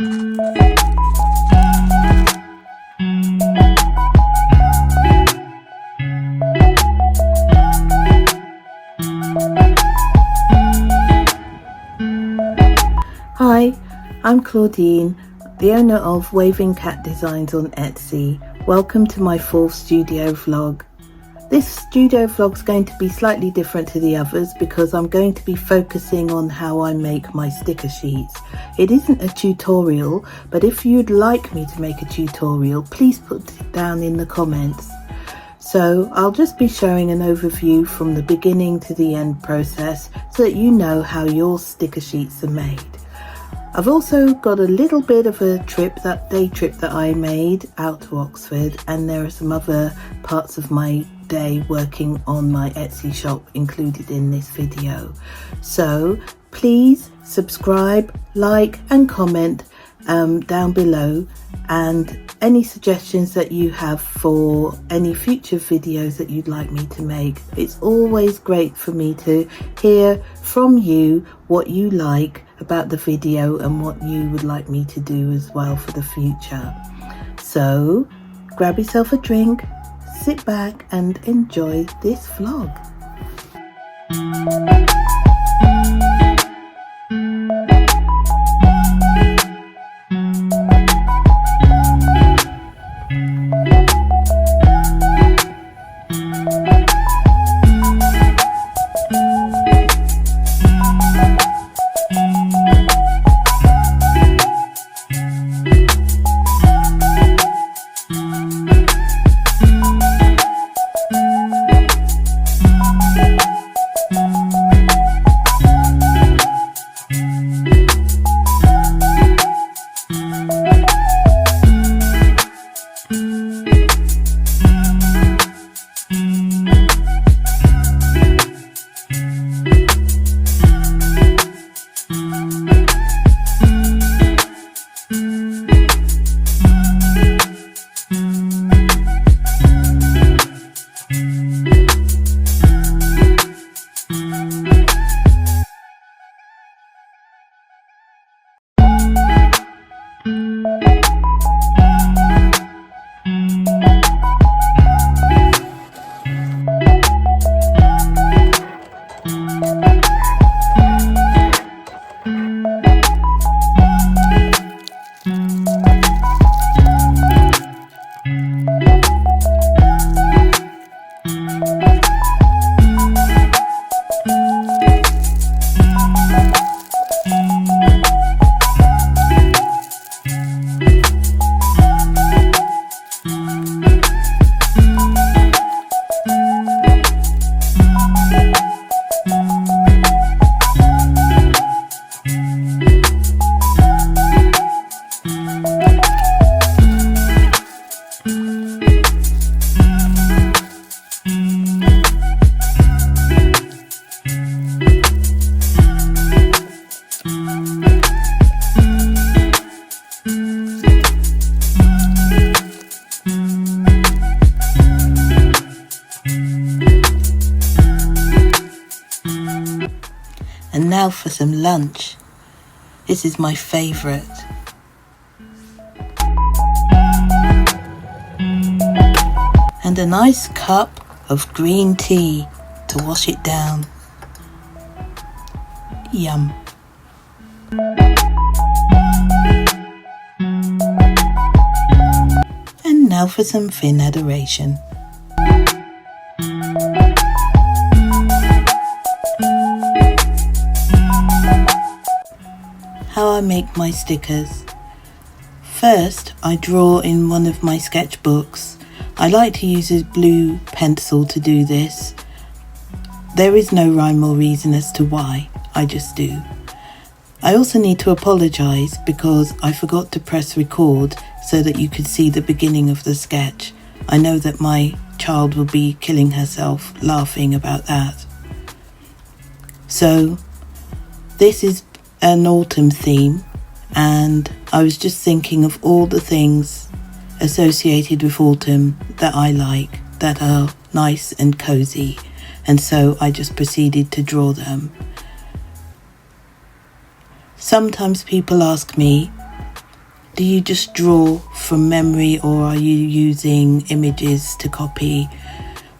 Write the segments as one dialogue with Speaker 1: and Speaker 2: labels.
Speaker 1: Hi, I'm Claudine, the owner of Waving Cat Designs on Etsy. Welcome to my 4th studio vlog. This studio vlog is going to be slightly different to the others because I'm going to be focusing on how I make my sticker sheets. It isn't a tutorial, but if you'd like me to make a tutorial, please put it down in the comments. So I'll just be showing an overview from the beginning to the end process so that you know how your sticker sheets are made. I've also got a little bit of a day trip that I made out to Oxford, and there are some other parts of my day working on my Etsy shop included in this video. So please subscribe, like and comment down below, and any suggestions that you have for any future videos that you'd like me to make. It's always great for me to hear from you what you like about the video and what you would like me to do as well for the future. So grab yourself a drink, sit back and enjoy this vlog. And now for some lunch. This is my favourite. And a nice cup of green tea to wash it down. Yum. And now for some Finn adoration. How I make my stickers. First, I draw in one of my sketchbooks. I like to use a blue pencil to do this. There is no rhyme or reason as to why, I just do. I also need to apologise because I forgot to press record so that you could see the beginning of the sketch. I know that my child will be killing herself laughing about that. So, this is an autumn theme, and I was just thinking of all the things associated with autumn that I like, that are nice and cosy, and so I just proceeded to draw them. Sometimes people ask me, Do you just draw from memory, or are you using images to copy?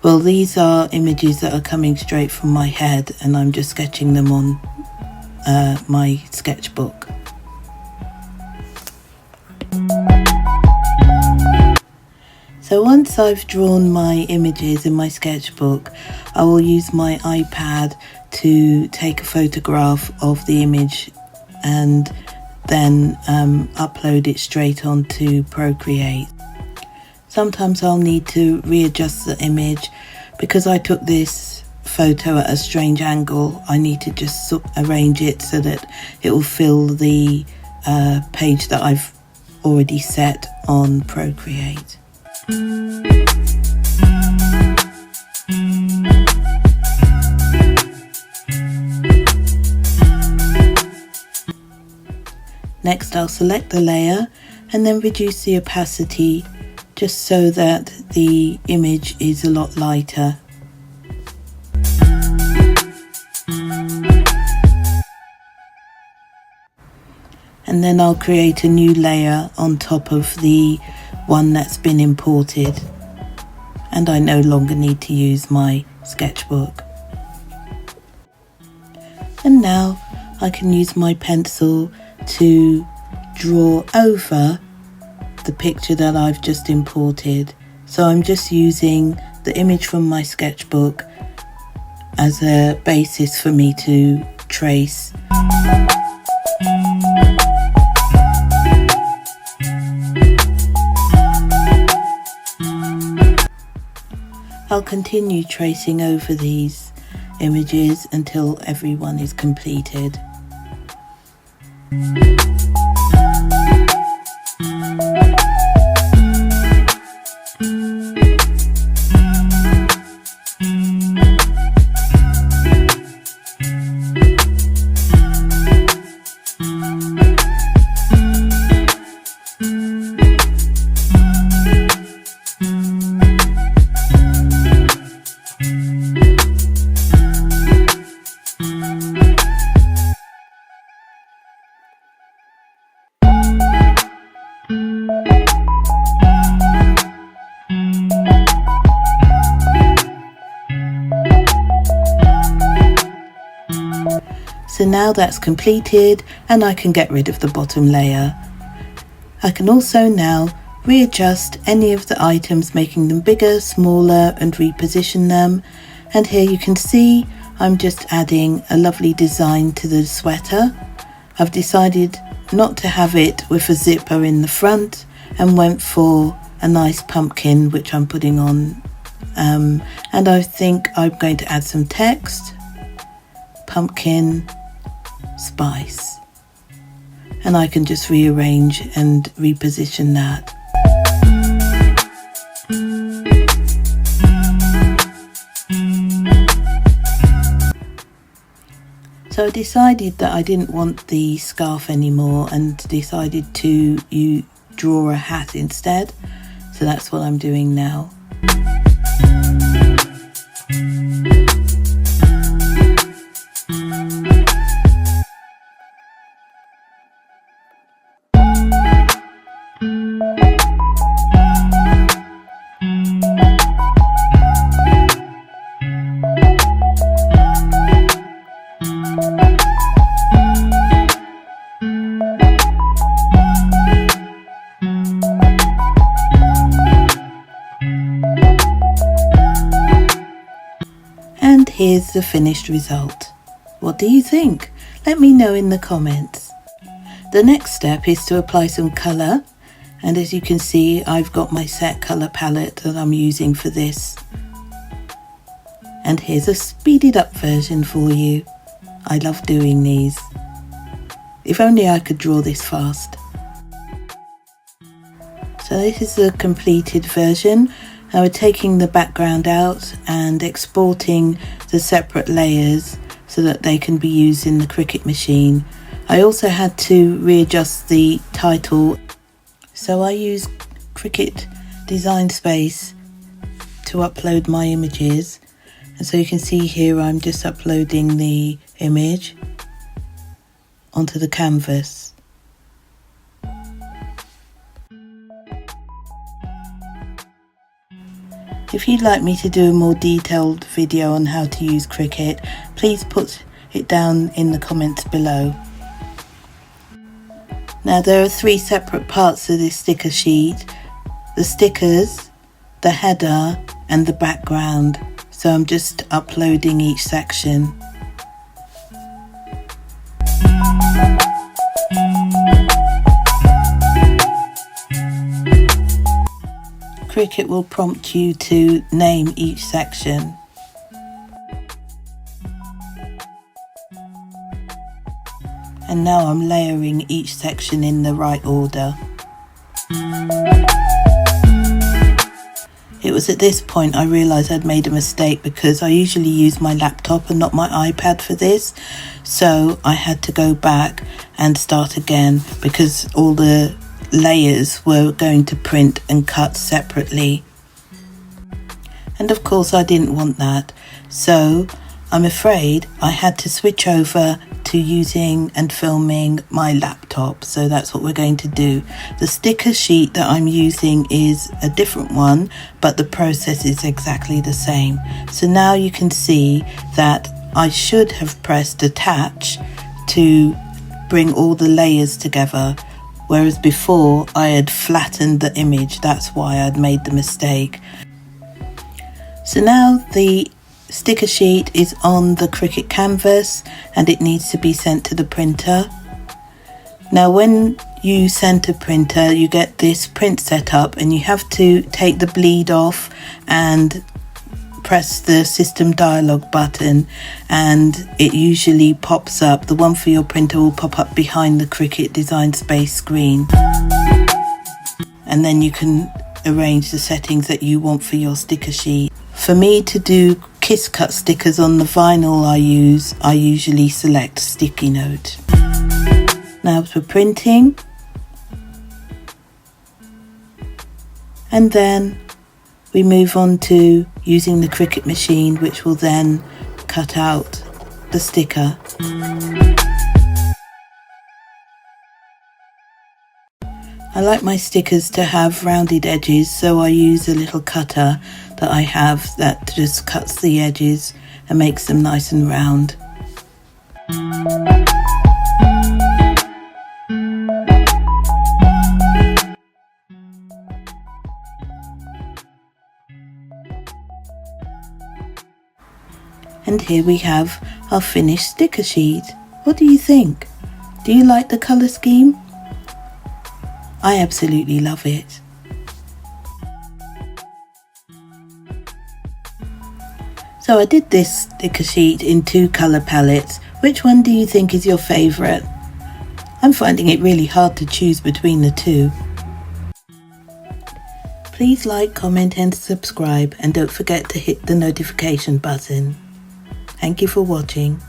Speaker 1: Well, these are images that are coming straight from my head, and I'm just sketching them on my sketchbook. So once I've drawn my images in my sketchbook, I will use my iPad to take a photograph of the image and then upload it straight onto Procreate. Sometimes I'll need to readjust the image because I took this photo at a strange angle. I need to just arrange it so that it will fill the page that I've already set on Procreate. Next, I'll select the layer and then reduce the opacity just so that the image is a lot lighter. And then I'll create a new layer on top of the one that's been imported. And I no longer need to use my sketchbook. And now I can use my pencil to draw over the picture that I've just imported. So I'm just using the image from my sketchbook as a basis for me to trace. I'll continue tracing over these images until everyone is completed. So now that's completed and I can get rid of the bottom layer. I can also now readjust any of the items, making them bigger, smaller, and reposition them. And here you can see I'm just adding a lovely design to the sweater. I've decided not to have it with a zipper in the front and went for a nice pumpkin, which I'm putting on. And I think I'm going to add some text. Pumpkin spice, and I can just rearrange and reposition that. So I decided that I didn't want the scarf anymore and decided to draw a hat instead. So that's what I'm doing now. And here's the finished result. What do you think? Let me know in the comments. The next step is to apply some colour, and as you can see I've got my set colour palette that I'm using for this. And here's a speeded up version for you. I love doing these. If only I could draw this fast. So this is the completed version. Now we're taking the background out and exporting the separate layers so that they can be used in the Cricut machine. I also had to readjust the title, so I use Cricut Design Space to upload my images. And so you can see here I'm just uploading the image onto the canvas. If you'd like me to do a more detailed video on how to use Cricut, please put it down in the comments below. Now there are 3 separate parts to this sticker sheet: the stickers, the header and the background. So I'm just uploading each section. Cricut will prompt you to name each section. And now I'm layering each section in the right order. It was at this point I realised I'd made a mistake, because I usually use my laptop and not my iPad for this. So I had to go back and start again, because all the layers were going to print and cut separately. And of course I didn't want that. So I'm afraid I had to switch over to using and filming my laptop. So that's what we're going to do. The sticker sheet that I'm using is a different one, but the process is exactly the same. So now you can see that I should have pressed attach to bring all the layers together, whereas before I had flattened the image. That's why I'd made the mistake. So now the sticker sheet is on the Cricut canvas and it needs to be sent to the printer. Now when you send to printer, you get this print setup and you have to take the bleed off and press the system dialog button, and it usually pops up. The one for your printer will pop up behind the Cricut Design Space screen, and then you can arrange the settings that you want for your sticker sheet. For me to do kiss cut stickers on the vinyl I usually select sticky note. Now for printing, and then we move on to using the Cricut machine, which will then cut out the sticker. I like my stickers to have rounded edges, so I use a little cutter that I have that just cuts the edges and makes them nice and round. And here we have our finished sticker sheet. What do you think? Do you like the colour scheme? I absolutely love it. So I did this sticker sheet in 2 colour palettes. Which one do you think is your favourite? I'm finding it really hard to choose between the 2. Please like, comment and subscribe, and don't forget to hit the notification button. Thank you for watching.